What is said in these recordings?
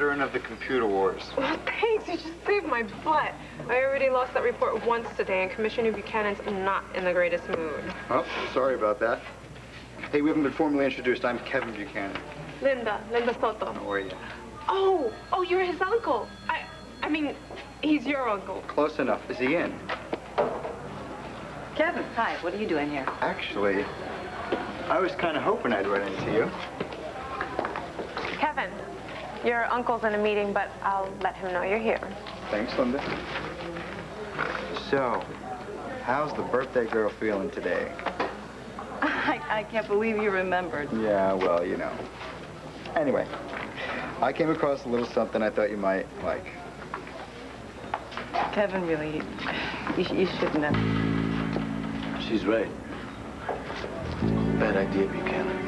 veteran of the computer wars. Well, thanks. You just saved my butt. I already lost that report once today, and Commissioner Buchanan's not in the greatest mood. Oh, sorry about that. Hey, we haven't been formally introduced. I'm Kevin Buchanan. Linda Soto. How are you? Oh, you're his uncle. I mean, he's your uncle. Close enough. Is he in? Kevin, hi. What are you doing here? Actually, I was kind of hoping I'd run into you. Kevin, your uncle's in a meeting, but I'll let him know you're here. Thanks, Linda. So, how's the birthday girl feeling today? I can't believe you remembered. Yeah, well, you know. Anyway, I came across a little something I thought you might like. Kevin, really, you shouldn't have. She's right. Bad idea, Buchanan.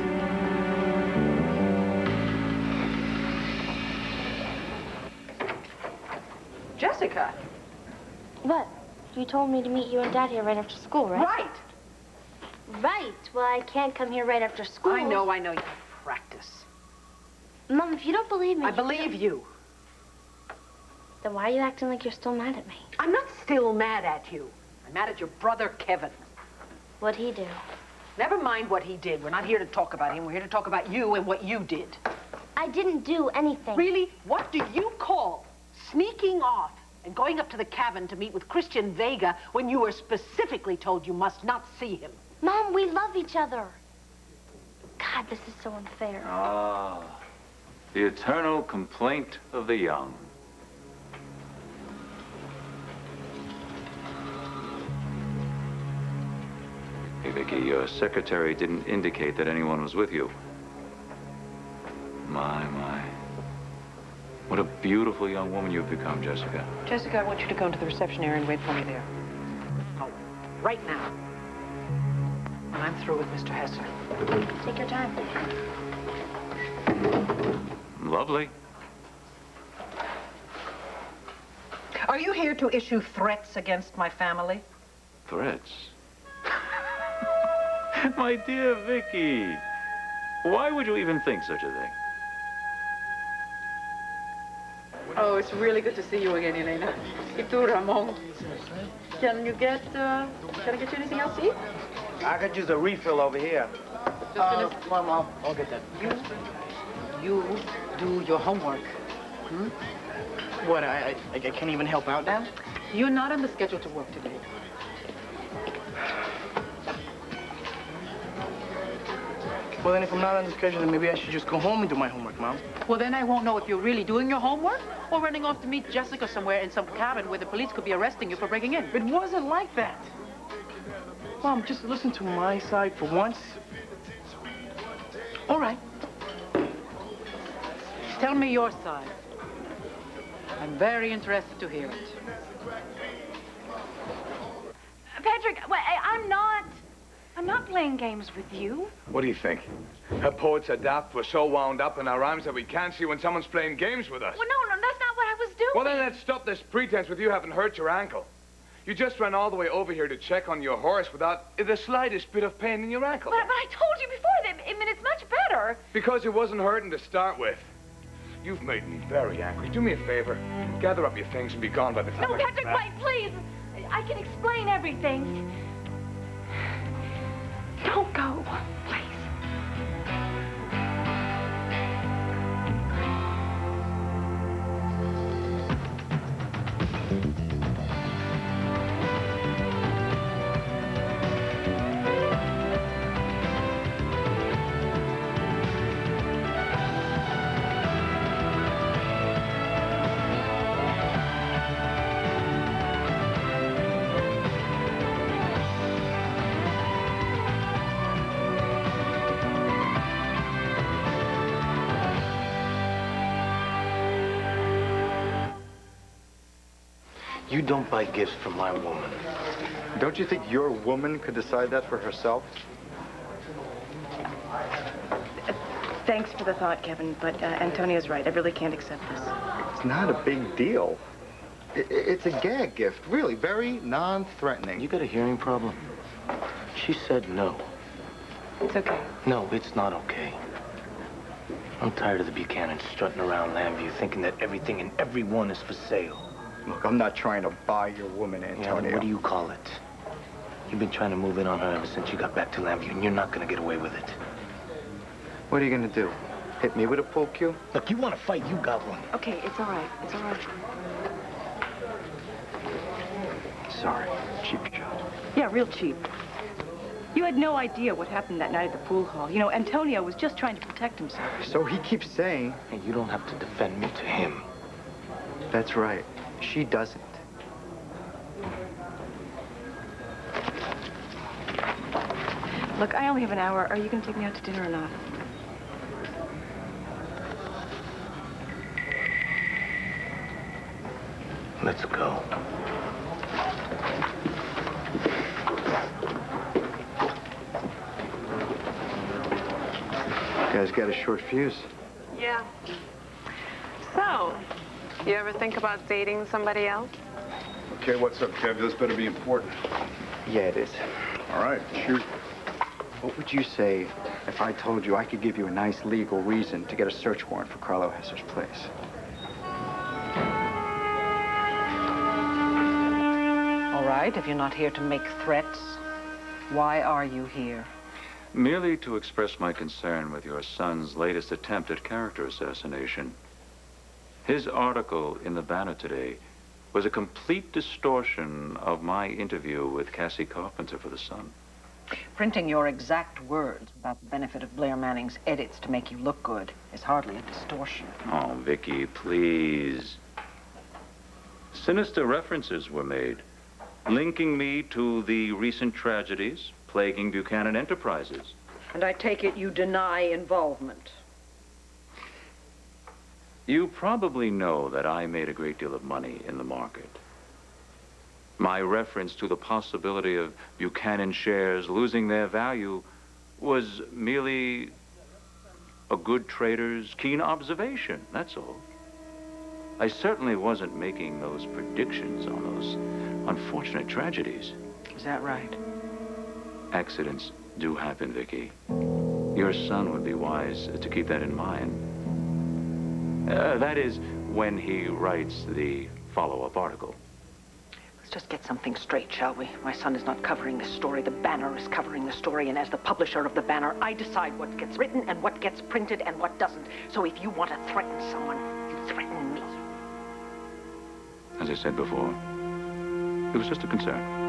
Jessica. What? You told me to meet you and Dad here right after school, right? Right. Right. Well, I can't come here right after school. I know. You practice. Mom, if you don't believe me... I believe you. Then why are you acting like you're still mad at me? I'm not still mad at you. I'm mad at your brother, Kevin. What'd he do? Never mind what he did. We're not here to talk about him. We're here to talk about you and what you did. I didn't do anything. Really? What do you call sneaking off and going up to the cabin to meet with Christian Vega when you were specifically told you must not see him? Mom, we love each other. God, this is so unfair. Ah, the eternal complaint of the young. Hey, Vicky, your secretary didn't indicate that anyone was with you. My. What a beautiful young woman you've become, Jessica. Jessica, I want you to go into the reception area and wait for me there. Oh, right now. When I'm through with Mr. Hesser. Take your time. Lovely. Are you here to issue threats against my family? Threats? My dear Vicky, why would you even think such a thing? Oh, it's really good to see you again, Elena. Y tú, Ramon. Can I get you anything else to eat? I could use a refill over here. Mom, I'll get that. You do your homework. Hmm? What, I can't even help out now? You're not on the schedule to work today. Well, then if I'm not on the schedule, then maybe I should just go home and do my homework, Mom. Well, then I won't know if you're really doing your homework or running off to meet Jessica somewhere in some cabin where the police could be arresting you for breaking in. It wasn't like that. Mom, just listen to my side for once. All right. Tell me your side. I'm very interested to hear it. Patrick, I'm not playing games with you. What do you think? Her poets are daft. We're so wound up in our rhymes that we can't see when someone's playing games with us. Well, no, that's not what I was doing. Well, then let's stop this pretense with you having hurt your ankle. You just ran all the way over here to check on your horse without the slightest bit of pain in your ankle. But I told you before that, it's much better. Because it wasn't hurting to start with. You've made me very angry. Do me a favor. Gather up your things and be gone by the time No, I get Patrick, back. wait, please. I can explain everything. Don't go, please. You don't buy gifts from my woman. Don't you think your woman could decide that for herself? Thanks for the thought, Kevin, but Antonio's right. I really can't accept this. It's not a big deal. It's a gag gift, really, very non-threatening. You got a hearing problem? She said no. It's okay. No, it's not okay. I'm tired of the Buchanans strutting around Lambview thinking that everything and everyone is for sale. Look, I'm not trying to buy your woman, Antonio. Yeah, what do you call it? You've been trying to move in on her ever since you got back to Lambview, and you're not going to get away with it. What are you going to do? Hit me with a pool cue? Look, you want to fight, you got one. Okay, it's all right. It's all right. Sorry. Cheap shot. Yeah, real cheap. You had no idea what happened that night at the pool hall. You know, Antonio was just trying to protect himself. So he keeps saying... Hey, you don't have to defend me to him. That's right. She doesn't. Look, I only have an hour. Are you going to take me out to dinner or not? Let's go. Guy's got a short fuse. Yeah. So, you ever think about dating somebody else? Okay, what's up, Kev? This better be important. Yeah, it is. All right, shoot. What would you say if I told you I could give you a nice legal reason to get a search warrant for Carlo Hesser's place? All right, if you're not here to make threats, why are you here? Merely to express my concern with your son's latest attempt at character assassination. His article in the Banner today was a complete distortion of my interview with Cassie Carpenter for the Sun. Printing your exact words without the benefit of Blair Manning's edits to make you look good is hardly a distortion. Oh, Vicky, please. Sinister references were made, linking me to the recent tragedies plaguing Buchanan Enterprises. And I take it you deny involvement. You probably know that I made a great deal of money in the market. My reference to the possibility of Buchanan shares losing their value was merely a good trader's keen observation, that's all. I certainly wasn't making those predictions on those unfortunate tragedies. Is that right? Accidents do happen, Vicky. Your son would be wise to keep that in mind. That is, when he writes the follow-up article. Let's just get something straight, shall we? My son is not covering this story. The Banner is covering the story, and as the publisher of the Banner, I decide what gets written and what gets printed and what doesn't. So if you want to threaten someone, you threaten me. As I said before, it was just a concern.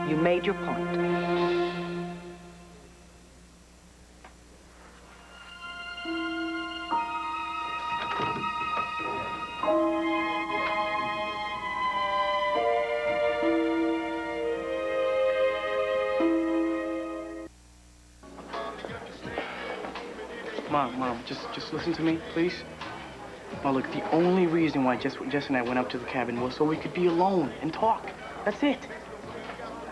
You made your point. Mom, just listen to me, please. Well, look, the only reason why Jess and I went up to the cabin was so we could be alone and talk. That's it.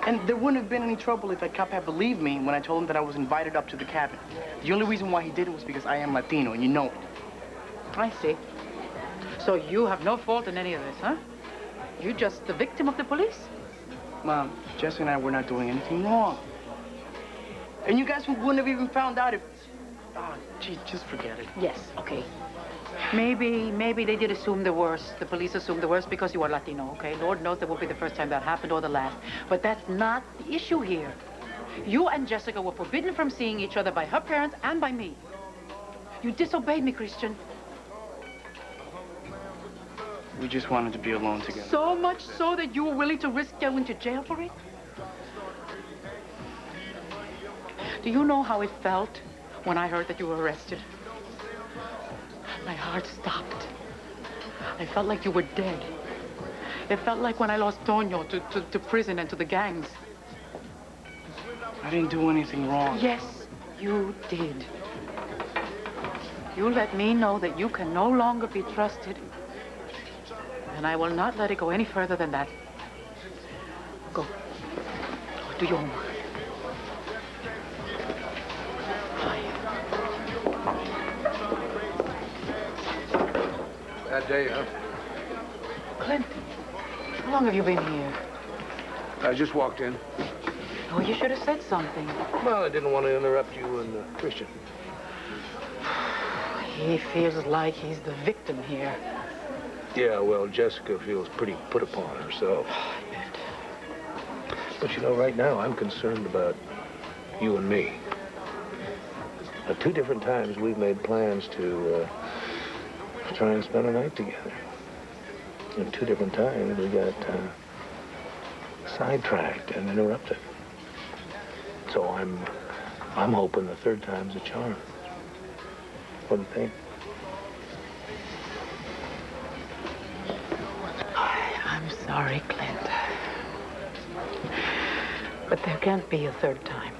And there wouldn't have been any trouble if that cop had believed me when I told him that I was invited up to the cabin. The only reason why he did it was because I am Latino, and you know it. I see. So you have no fault in any of this, huh? You're just the victim of the police? Mom, Jess and I were not doing anything wrong. And you guys wouldn't have even found out if... Oh, gee, just forget it. Yes, okay. Maybe they did assume the worst. The police assumed the worst because you are Latino, okay? Lord knows that won't be the first time that happened or the last. But that's not the issue here. You and Jessica were forbidden from seeing each other by her parents and by me. You disobeyed me, Christian. We just wanted to be alone together. So much so that you were willing to risk going to jail for it? Do you know how it felt when I heard that you were arrested? My heart stopped. I felt like you were dead. It felt like when I lost Tonio to prison and to the gangs. I didn't do anything wrong. Yes, you did. You let me know that you can no longer be trusted. And I will not let it go any further than that. Go. Do your homework. Bad day, huh? Clint, how long have you been here? I just walked in. Oh, you should have said something. Well, I didn't want to interrupt you and Christian. He feels like he's the victim here. Yeah, well, Jessica feels pretty put upon herself. I bet. But you know, right now, I'm concerned about you and me. At 2 different times, we've made plans to try and spend a night together. And 2 different times, we got sidetracked and interrupted. So I'm hoping the 3rd time's a charm. What do you think? I'm sorry, Clint. But there can't be a 3rd time.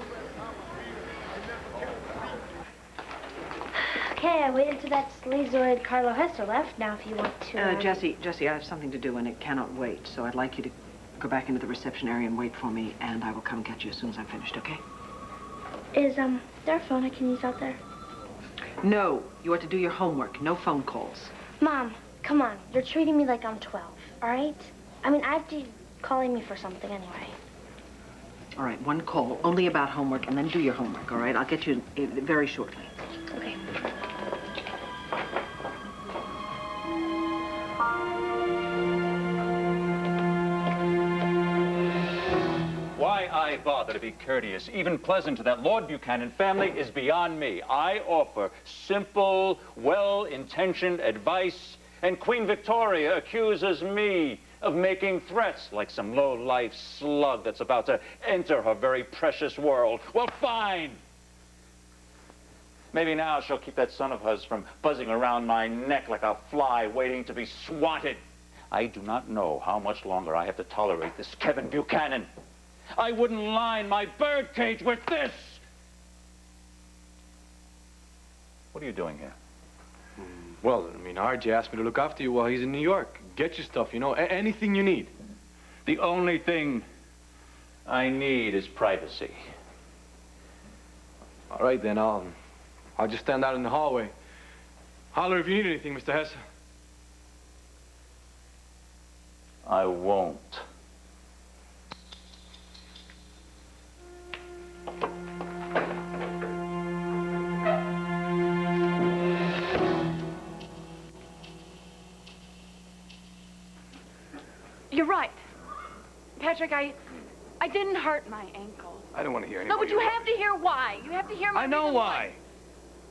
Okay, I waited till that sleazoid Carlo Hester left. Now, if you want to... Jesse, I have something to do, and it cannot wait. So I'd like you to go back into the reception area and wait for me, and I will come get you as soon as I'm finished, okay? Is, there a phone I can use out there? No, you are to do your homework. No phone calls. Mom, come on. You're treating me like I'm 12, all right? I mean, I have to calling me for something anyway. All right, 1 call, only about homework, and then do your homework, all right? I'll get you very shortly. Okay. Why I bother to be courteous, even pleasant to that Lord Buchanan family is beyond me. I offer simple, well-intentioned advice, and Queen Victoria accuses me of making threats like some low-life slug that's about to enter her very precious world. Well, fine. Maybe now she'll keep that son of hers from buzzing around my neck like a fly waiting to be swatted. I do not know how much longer I have to tolerate this Kevin Buchanan. I wouldn't line my birdcage with this. What are you doing here? Well, I mean, RJ asked me to look after you while he's in New York. Get your stuff, you know, anything you need. The only thing I need is privacy. All right, then, I'll just stand out in the hallway. Holler if you need anything, Mr. Hess. I won't. You're right. Patrick, I didn't hurt my ankle. I don't want to hear any No, more. but you have to hear why. You have to hear my I know reason why.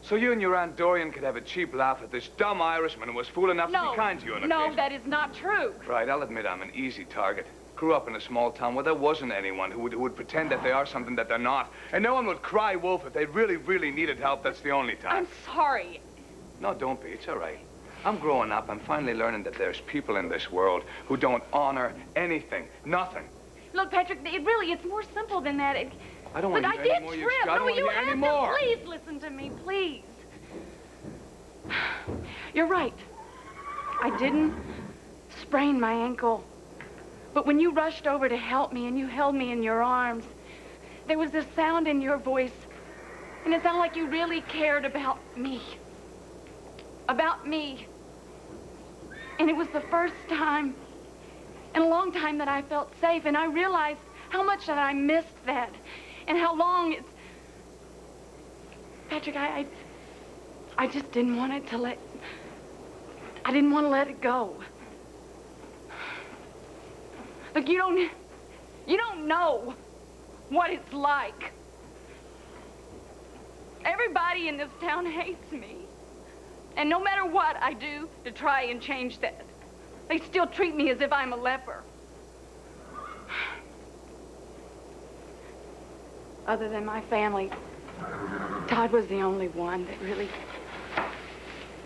So you and your Aunt Dorian could have a cheap laugh at this dumb Irishman who was fool enough to be kind to you on occasion. No, that is not true. Right, I'll admit I'm an easy target. Grew up in a small town where there wasn't anyone who would pretend that they are something that they're not. And no one would cry wolf if they really, really needed help. That's the only time. I'm sorry. No, don't be. It's all right. I'm growing up. I'm finally learning that there's people in this world who don't honor anything. Nothing. Look, Patrick, it's more simple than that. I don't want to hear any more. Trip. I don't want to hear any more. Please listen to me, please. You're right. I didn't sprain my ankle. But when you rushed over to help me and you held me in your arms, there was this sound in your voice, and it sounded like you really cared about me. About me. And it was the first time in a long time that I felt safe, and I realized how much that I missed that, and how long it's... Patrick, I just didn't want it to I didn't want to let it go. Look, you don't know what it's like. Everybody in this town hates me. And no matter what I do to try and change that, they still treat me as if I'm a leper. Other than my family, Todd was the only one that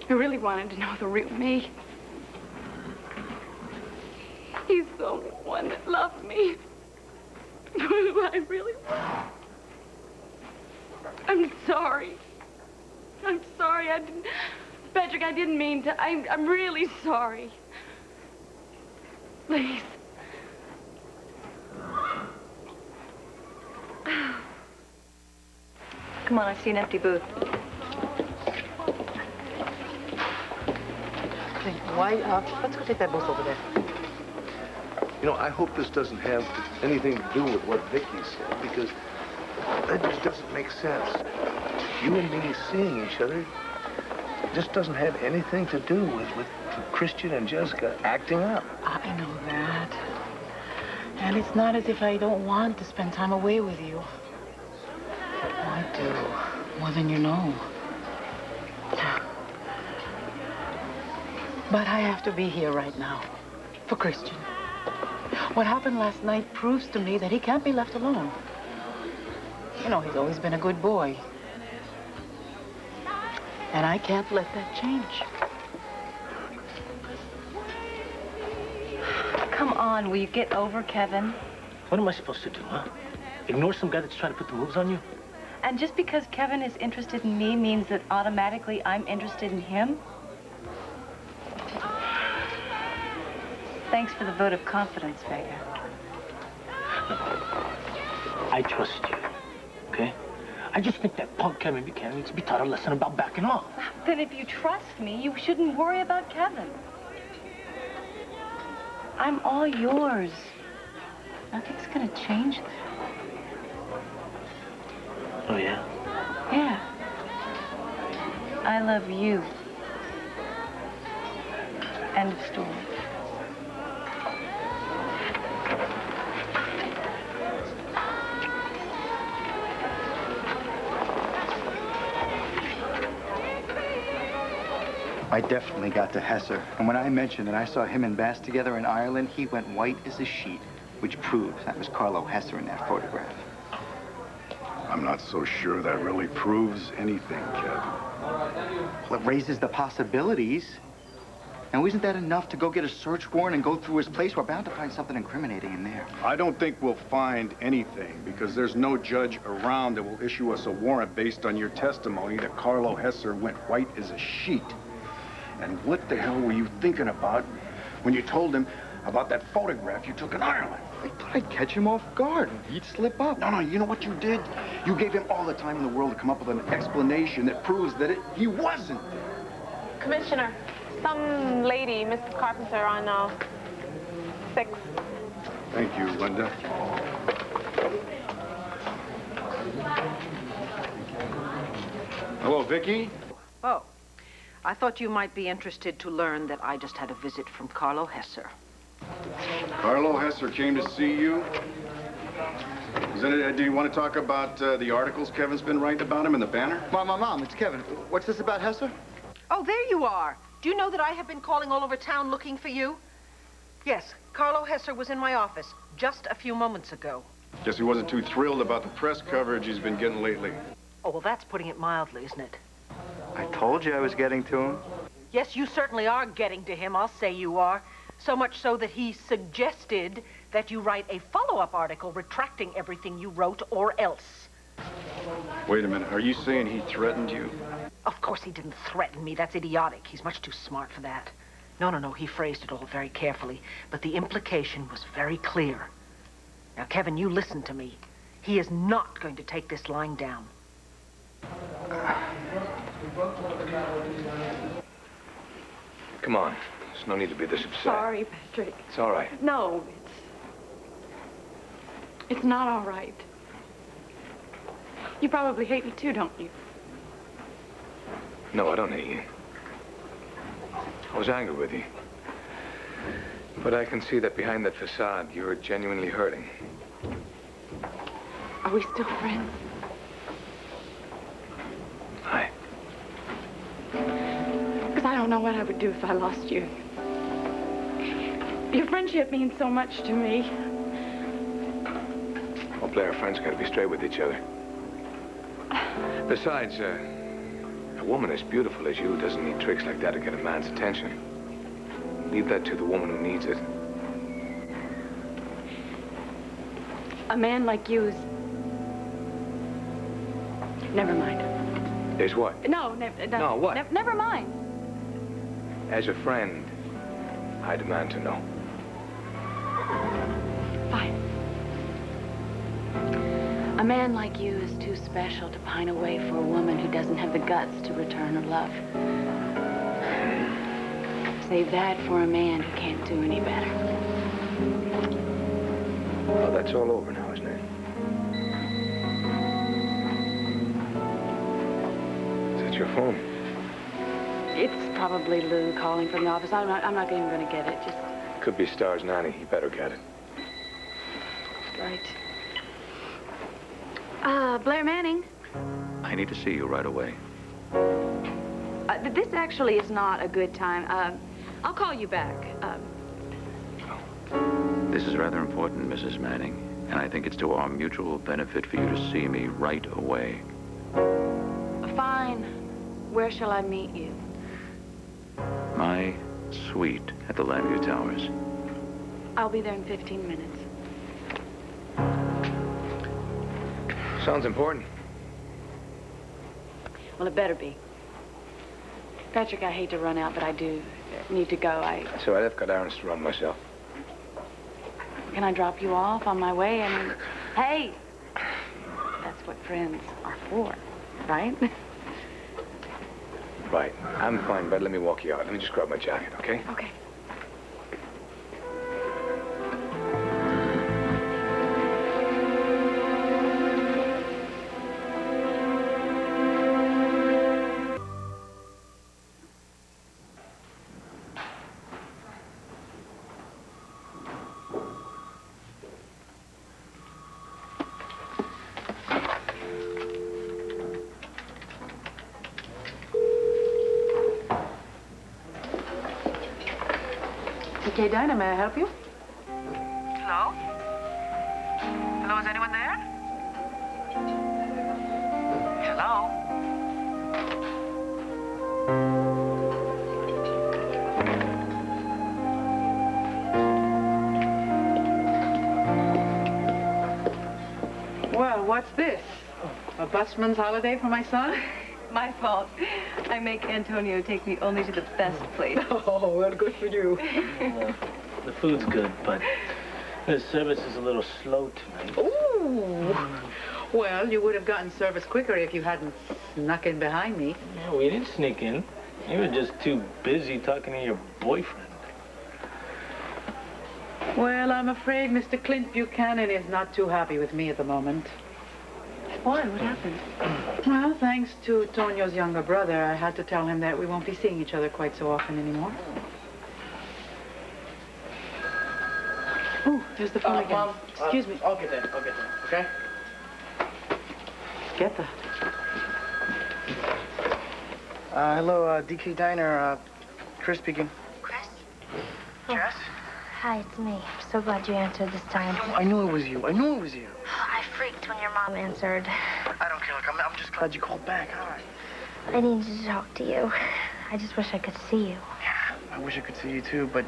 who really wanted to know the real me. He's the only one that loved me for who I really was. I'm sorry. I'm sorry. Patrick, I didn't mean to. I'm really sorry. Please. Come on, I see an empty booth. Clint, why, let's go take that booth over there. You know, I hope this doesn't have anything to do with what Vicky said, because that just doesn't make sense. You and me seeing each other, This doesn't have anything to do with Christian and Jessica acting up. I know that. And it's not as if I don't want to spend time away with you. I do. More than you know. But I have to be here right now. For Christian. What happened last night proves to me that he can't be left alone. You know, he's always been a good boy. And I can't let that change. Come on, will you get over Kevin? What am I supposed to do, huh? Ignore some guy that's trying to put the moves on you? And just because Kevin is interested in me means that automatically I'm interested in him? Thanks for the vote of confidence, Vega. I trust you, okay? I just think that punk Kevin Buchanan needs to be taught a lesson about backing off. Then if you trust me, you shouldn't worry about Kevin. I'm all yours. Nothing's gonna change that. Oh, yeah? Yeah. I love you. End of story. I definitely got to Hesser, and when I mentioned that I saw him and Bass together in Ireland, he went white as a sheet, which proves that was Carlo Hesser in that photograph. I'm not so sure that really proves anything, Kev. Well, it raises the possibilities. Now, isn't that enough to go get a search warrant and go through his place? We're bound to find something incriminating in there. I don't think we'll find anything because there's no judge around that will issue us a warrant based on your testimony that Carlo Hesser went white as a sheet. And what the hell were you thinking about when you told him about that photograph you took in Ireland? I thought I'd catch him off guard. He'd slip up. No, you know what you did? You gave him all the time in the world to come up with an explanation that proves that he wasn't there. Commissioner, some lady, Mrs. Carpenter, on 6. Thank you, Linda. Hello, Vicky. Oh, I thought you might be interested to learn that I just had a visit from Carlo Hesser. Carlo Hesser came to see you. Do you want to talk about the articles Kevin's been writing about him in the Banner? Mom, it's Kevin. What's this about Hesser? Oh, there you are. Do you know that I have been calling all over town looking for you? Yes, Carlo Hesser was in my office just a few moments ago. Guess he wasn't too thrilled about the press coverage he's been getting lately. Oh, well, that's putting it mildly, isn't it? I told you I was getting to him. Yes, you certainly are getting to him. I'll say you are. So much so that he suggested that you write a follow-up article retracting everything you wrote or else. Wait a minute. Are you saying he threatened you? Of course he didn't threaten me. That's idiotic. He's much too smart for that. No. He phrased it all very carefully. But the implication was very clear. Now, Kevin, you listen to me. He is not going to take this lying down. Come on. There's no need to be this upset. Sorry, Patrick. It's all right. No, it's not all right. You probably hate me too, don't you? No, I don't hate you. I was angry with you. But I can see that behind that facade, you're genuinely hurting. Are we still friends? Hi. Because I don't know what I would do if I lost you. Your friendship means so much to me. All player friends got to be straight with each other. Besides, a woman as beautiful as you doesn't need tricks like that to get a man's attention. Leave that to the woman who needs it. A man like you is... Never mind. Is what? No, No, what? Never mind. As a friend, I demand to know. Fine. A man like you is too special to pine away for a woman who doesn't have the guts to return her love. Save that for a man who can't do any better. Well, that's all over now, isn't it? Is that your phone? probably Lou calling from the office. I'm not even going to get it. Just Could be Star's nanny. You better get it. right. Blair Manning. I need to see you right away. This actually is not a good time. I'll call you back. This is rather important, Mrs. Manning, and I think it's to our mutual benefit for you to see me right away. Fine. Where shall I meet you? My suite at the Lambview Towers. I'll be there in 15 minutes. Sounds important. Well, it better be. Patrick, I hate to run out, but I do need to go. That's all right. I've got errands to run myself. Can I drop you off on my way? I mean, hey! That's what friends are for, right? Right. I'm fine, bud. Let me walk you out. Let me just grab my jacket, okay? Okay. Okay, Dinah, may I help you? Hello? Hello, is anyone there? Hello? Well, what's this? A busman's holiday for my son? My fault. I make Antonio take me only to the best place. Oh, well, good for you. The food's good, but the service is a little slow tonight. Ooh. Well, you would have gotten service quicker if you hadn't snuck in behind me. Yeah, we didn't sneak in. You were just too busy talking to your boyfriend. Well, I'm afraid Mr. Clint Buchanan is not too happy with me at the moment. Why? What happened? Well, thanks to Tonio's younger brother, I had to tell him that we won't be seeing each other quite so often anymore. Oh, there's the phone again. Mom, Excuse me. I'll get that, okay? Get that. Hello, DK Diner, Chris speaking. Chris? Jess? Hi, it's me. I'm so glad you answered this time. I knew it was you. I freaked when your mom answered. I don't care. Look, I'm just glad you called back. All right. I needed to talk to you. I just wish I could see you. Yeah, I wish I could see you too, but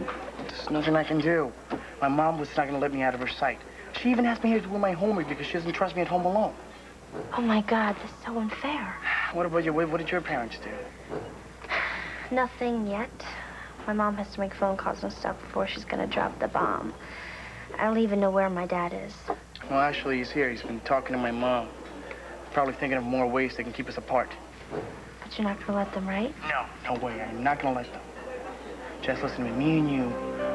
there's nothing I can do. My mom was not going to let me out of her sight. She even asked me here to do my homework because she doesn't trust me at home alone. Oh, my God, this is so unfair. What about you? What did your parents do? Nothing yet. My mom has to make phone calls and stuff before she's going to drop the bomb. I don't even know where my dad is. Well, actually, he's here. He's been talking to my mom. Probably thinking of more ways they can keep us apart. But you're not going to let them, right? No way. I'm not going to let them. Jess, listen to me. Me and you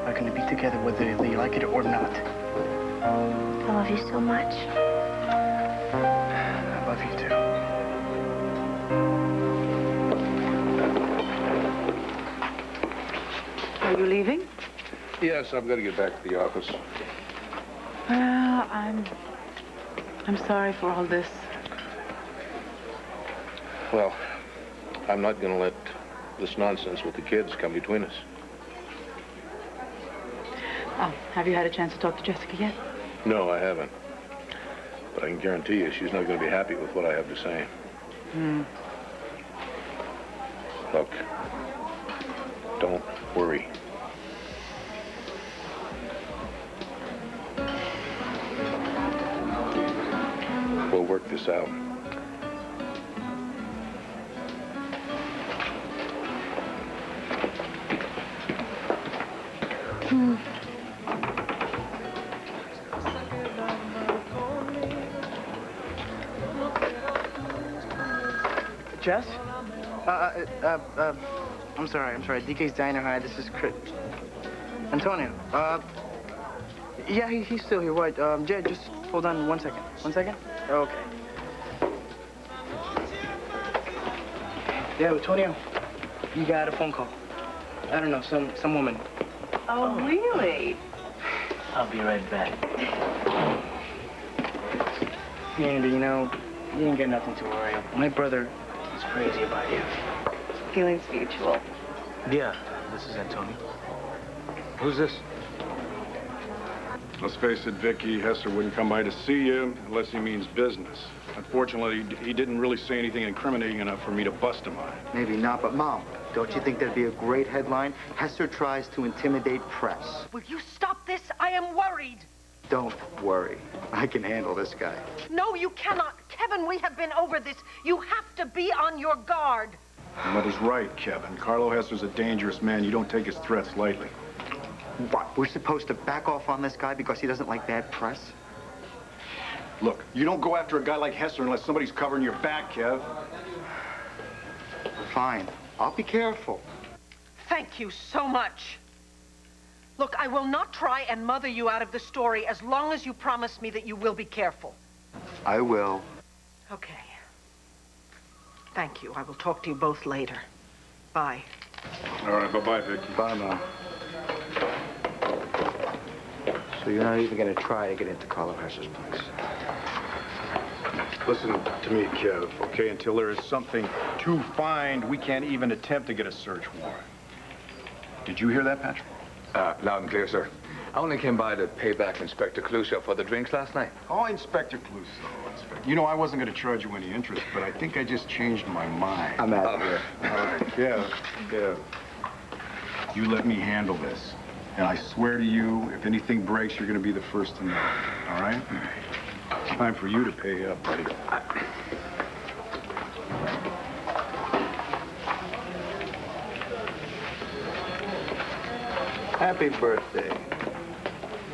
are going to be together whether they like it or not. I love you so much. I love you too. Are you leaving? Yes, I've got to get back to the office. Well, I'm sorry for all this. Well, I'm not going to let this nonsense with the kids come between us. Oh, have you had a chance to talk to Jessica yet? No, I haven't. But I can guarantee you she's not going to be happy with what I have to say. Look, don't worry. We'll work this out. Jess? I'm sorry. DK's Diner. Hi, this is Chris. Antonio. Yeah, he's still here. What? Jed, just hold on 1 second. 1 second? Okay. Yeah, Antonio. You got a phone call. I don't know, some woman. Oh, really? I'll be right back. Andy, you know, you ain't got nothing to worry about. My brother is crazy about you. Feelings mutual. Yeah, this is Antonio. Who's this? Let's face it, Vicky, Hesser wouldn't come by to see you unless he means business. Unfortunately, he didn't really say anything incriminating enough for me to bust him on. Maybe not, but Mom, don't you think that'd be a great headline? Hesser tries to intimidate press. Will you stop this? I am worried. Don't worry. I can handle this guy. No, you cannot. Kevin, we have been over this. You have to be on your guard. Mother's right, Kevin. Carlo Hesser's a dangerous man. You don't take his threats lightly. What, we're supposed to back off on this guy because he doesn't like bad press? Look, you don't go after a guy like Hesser unless somebody's covering your back, Kev. Fine. I'll be careful. Thank you so much. Look, I will not try and mother you out of the story as long as you promise me that you will be careful. I will. Okay. Thank you. I will talk to you both later. Bye. All right, bye-bye, Vicky. Bye, Mom. So you're not even going to try to get into Carlo Hesser's place? Listen to me, Kev, okay? Until there is something to find, we can't even attempt to get a search warrant. Did you hear that, Patrick? Loud and clear, sir. I only came by to pay back Inspector Clouseau for the drinks last night. Oh, Inspector Clouseau, Inspector. You know, I wasn't going to charge you any interest, but I think I just changed my mind. I'm out of here. All right, Kev. You let me handle this. And I swear to you, if anything breaks, you're going to be the first to know. All right? It's time for you to pay up, buddy. Happy birthday.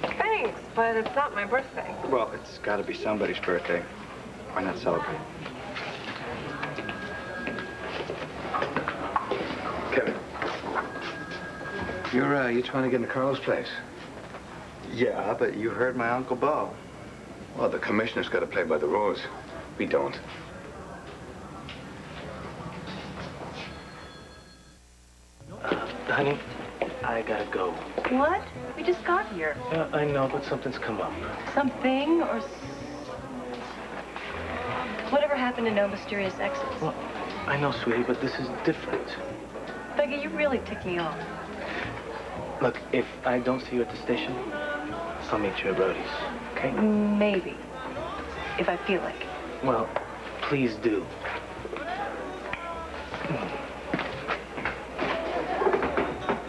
Thanks, but it's not my birthday. Well, it's got to be somebody's birthday. Why not celebrate? Kevin. You're trying to get into Carlo's place? Yeah, but you heard my Uncle Bo. Well, the commissioner's got to play by the rules. We don't. Honey, I gotta go. What? We just got here. Yeah, I know, but something's come up. Something or... Whatever happened to no mysterious exes? Well, I know, sweetie, but this is different. Becky, you really tick me off. Look, if I don't see you at the station, I'll meet you at Brody's, okay? Maybe. If I feel like it. Well, please do.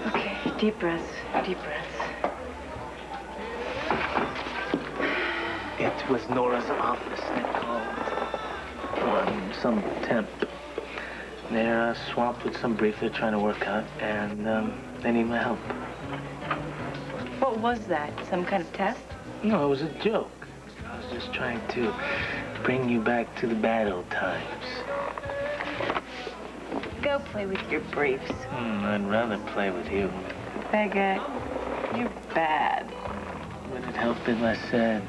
Okay, deep breaths, deep breaths. It was Nora's office that called. Some temp. They're swamped with some brief they're trying to work out, and they need my help. What was that? Some kind of test? No, it was a joke. I was just trying to bring you back to the bad old times. Go play with your briefs. I'd rather play with you. Beckett, you're bad. Would it help if I said,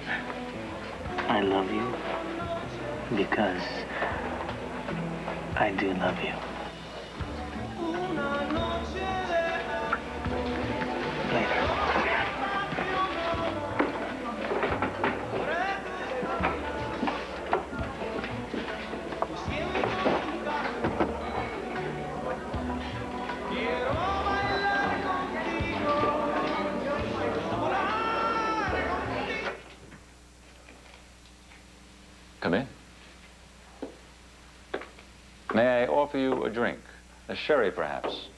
I love you? Because I do love you. Later. Come in. May I offer you a drink? A sherry, perhaps?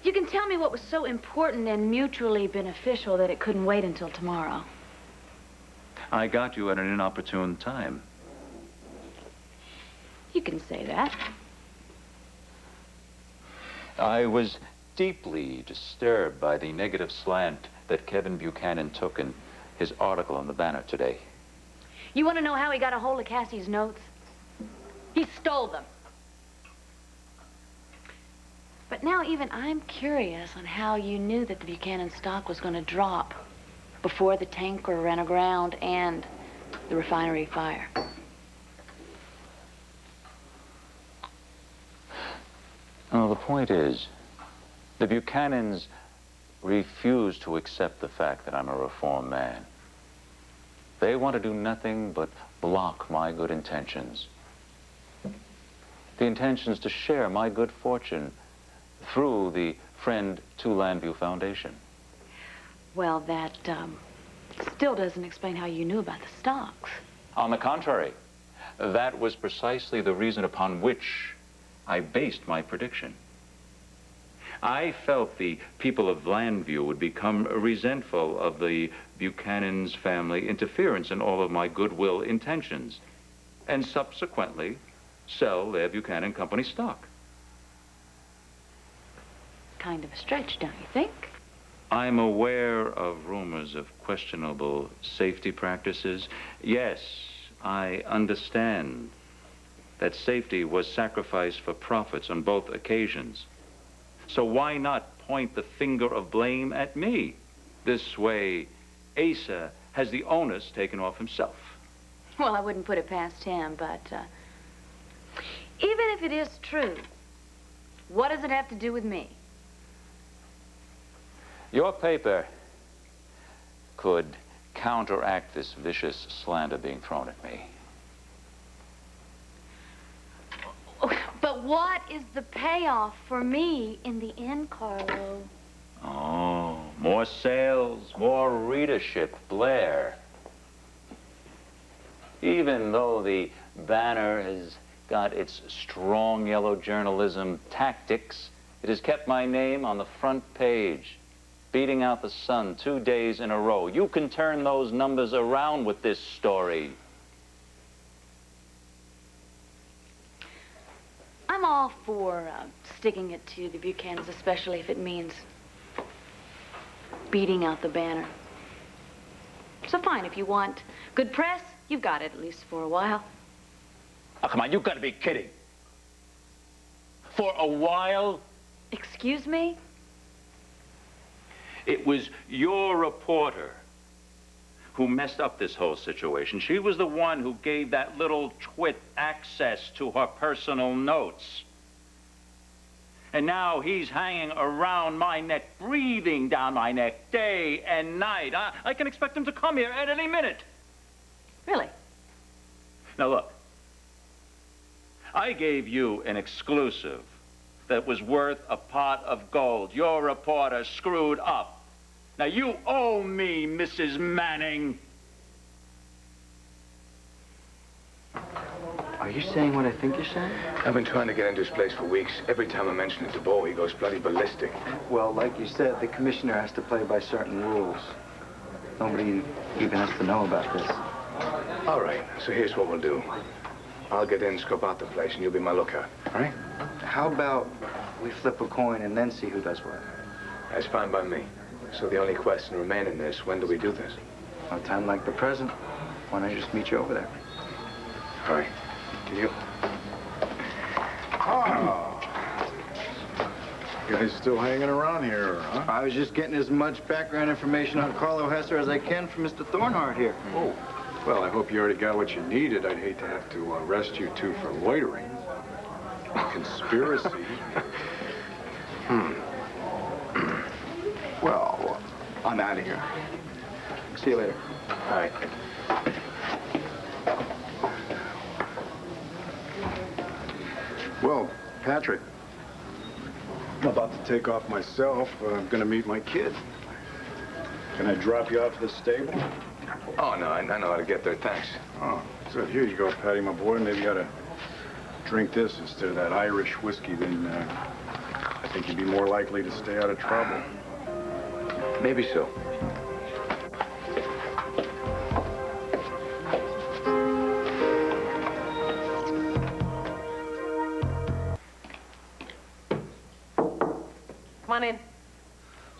You can tell me what was so important and mutually beneficial that it couldn't wait until tomorrow. I got you at an inopportune time. You can say that. I was deeply disturbed by the negative slant that Kevin Buchanan took in his article on the Banner today. You want to know how he got a hold of Cassie's notes? He stole them. But now even I'm curious on how you knew that the Buchanan stock was going to drop before the tanker ran aground and the refinery fire. Well, the point is, the Buchanans refuse to accept the fact that I'm a reformed man. They want to do nothing but block my good intentions. The intentions to share my good fortune through the Friend to Landview Foundation. Well, that still doesn't explain how you knew about the stocks. On the contrary, that was precisely the reason upon which I based my prediction. I felt the people of Landview would become resentful of the Buchanan's family interference in all of my goodwill intentions, and subsequently sell their Buchanan Company stock. Kind of a stretch, don't you think? I'm aware of rumors of questionable safety practices. Yes, I understand that safety was sacrificed for profits on both occasions. So why not point the finger of blame at me? This way, Asa has the onus taken off himself. Well, I wouldn't put it past him, but even if it is true, what does it have to do with me? Your paper could counteract this vicious slander being thrown at me. But what is the payoff for me in the end, Carlo? Oh, more sales, more readership, Blair. Even though the Banner has got its strong yellow journalism tactics, it has kept my name on the front page, beating out the Sun 2 days in a row. You can turn those numbers around with this story. I'm all for sticking it to the Buchanans, especially if it means beating out the Banner. So fine, if you want good press, you've got it, at least for a while. Oh, come on, you've got to be kidding. For a while? Excuse me? It was your reporter who messed up this whole situation. She was the one who gave that little twit access to her personal notes. And now he's hanging around my neck, breathing down my neck day and night. I can expect him to come here at any minute. Really? Now look, I gave you an exclusive that was worth a pot of gold. Your reporter screwed up. Now, you owe me, Mrs. Manning. Are you saying what I think you're saying? I've been trying to get into his place for weeks. Every time I mention it to Bo, he goes bloody ballistic. Well, like you said, the commissioner has to play by certain rules. Nobody even has to know about this. All right, so here's what we'll do. I'll get in, scope out the place, and you'll be my lookout, all right? How about we flip a coin and then see who does what? That's fine by me. So the only question remaining is, when do we do this? No time like the present. Why don't I just meet you over there? All right. To you. Oh. You guys still hanging around here, huh? I was just getting as much background information on Carlo Hesser as I can from Mr. Thornhart here. Oh. Well, I hope you already got what you needed. I'd hate to have to arrest you two for loitering. Conspiracy. Well, I'm out of here. See you later. All right. Well, Patrick, I'm about to take off myself. I'm going to meet my kid. Can I drop you off at the stable? Oh, no, I know how to get there, thanks. Oh, so here you go, Patty, my boy. Maybe you ought to drink this instead of that Irish whiskey. Then I think you'd be more likely to stay out of trouble. Maybe so. Come on in.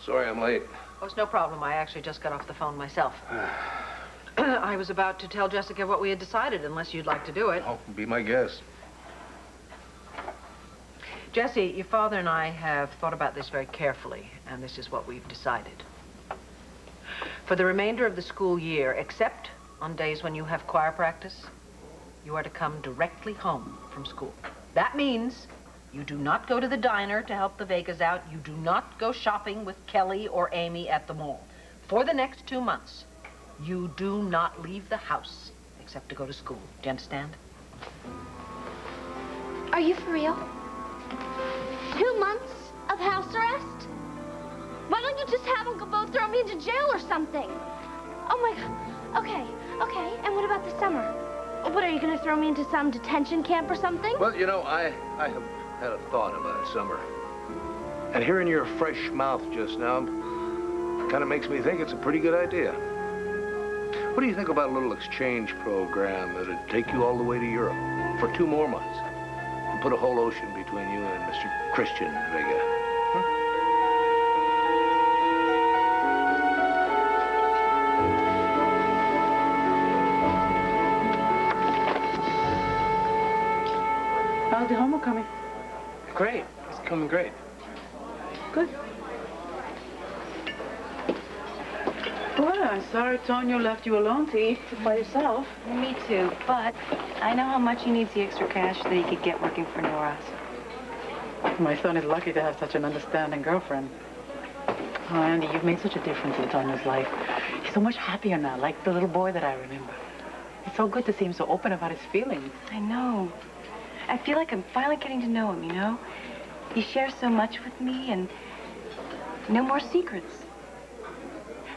Sorry I'm late. Oh, it's no problem. I actually just got off the phone myself. I was about to tell Jessica what we had decided, unless you'd like to do it. Oh, be my guest. Jesse, your father and I have thought about this very carefully, and this is what we've decided. For the remainder of the school year, except on days when you have choir practice, you are to come directly home from school. That means You do not go to the diner to help the Vegas out. You do not go shopping with Kelly or Amy at the mall. For the next 2 months, you do not leave the house except to go to school. Do you understand? Are you for real? 2 months of house arrest? Why don't you just have them both throw me into jail or something? Oh my God. Okay. And what about the summer? What, are you going to throw me into some detention camp or something? Well, you know, I have had a thought about summer. And hearing your fresh mouth just now kind of makes me think it's a pretty good idea. What do you think about a little exchange program that'd take you all the way to Europe for 2 more months and put a whole ocean between you and Mr. Christian Vega? How's the homework coming? Great. It's coming great. Good. Well, I'm sorry Tonio left you alone to eat by yourself. Me too, but I know how much he needs the extra cash that he could get working for Nora's. My son is lucky to have such an understanding girlfriend. Oh, Andy, you've made such a difference in Tonio's life. He's so much happier now, like the little boy that I remember. It's so good to see him so open about his feelings. I know. I feel like I'm finally getting to know him, you know? He shares so much with me and no more secrets.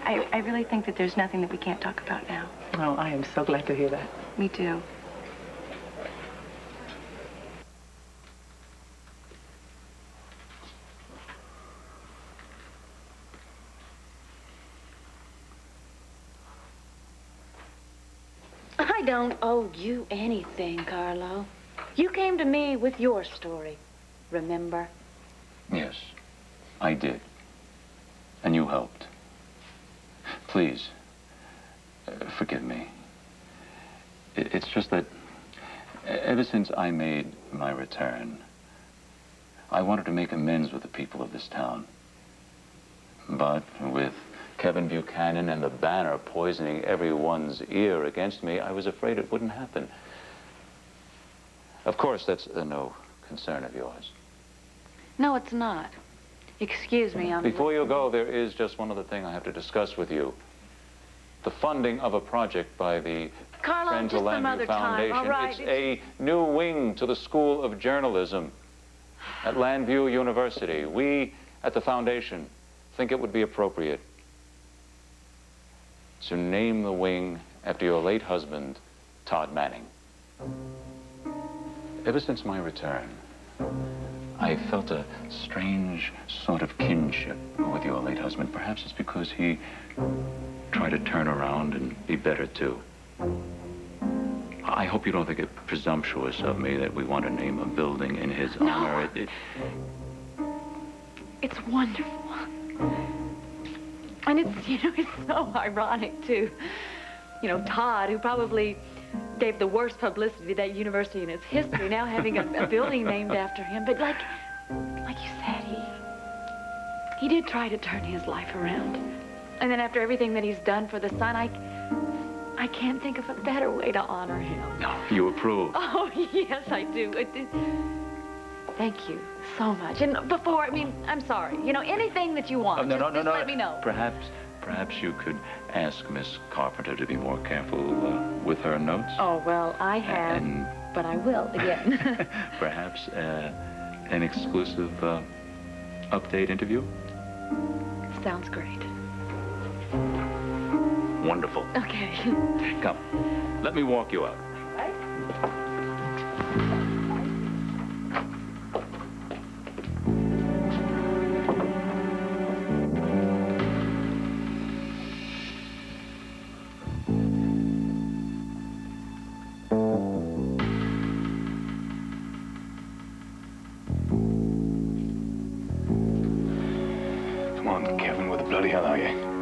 I really think that there's nothing that we can't talk about now. Oh, I am so glad to hear that. Me too. I don't owe you anything, Carlo. You came to me with your story, remember? Yes, I did. And you helped. Please, forgive me. It's just that ever since I made my return, I wanted to make amends with the people of this town. But with Kevin Buchanan and the Banner poisoning everyone's ear against me, I was afraid it wouldn't happen. Of course, that's no concern of yours. No, it's not. Excuse me, Before you go, there is just one other thing I have to discuss with you. The funding of a project by the Carlo, Friends of just some Landview other time, Foundation. all right? It's a new wing to the School of Journalism at Landview University. We, at the foundation, think it would be appropriate to name the wing after your late husband, Todd Manning. Ever since my return, I felt a strange sort of kinship with your late husband. Perhaps it's because he tried to turn around and be better, too. I hope you don't think it presumptuous of me that we want to name a building in his honor. It's wonderful. And it's, you know, it's so ironic, too. You know, Todd, who probably gave the worst publicity to that university in its history, now having a building named after him. But like you said, he did try to turn his life around. And then after everything that he's done for the son, I can't think of a better way to honor him. No, you approve. Oh, yes, I do. Thank you so much. And before, I mean, I'm sorry. You know, anything that you want, No, just let me know. Perhaps you could ask Miss Carpenter to be more careful with her notes. Oh, well, I have, but I will again. Perhaps an exclusive update interview? Sounds great. Wonderful. Okay. Come, let me walk you out. Come on, Kevin, where the bloody hell are you?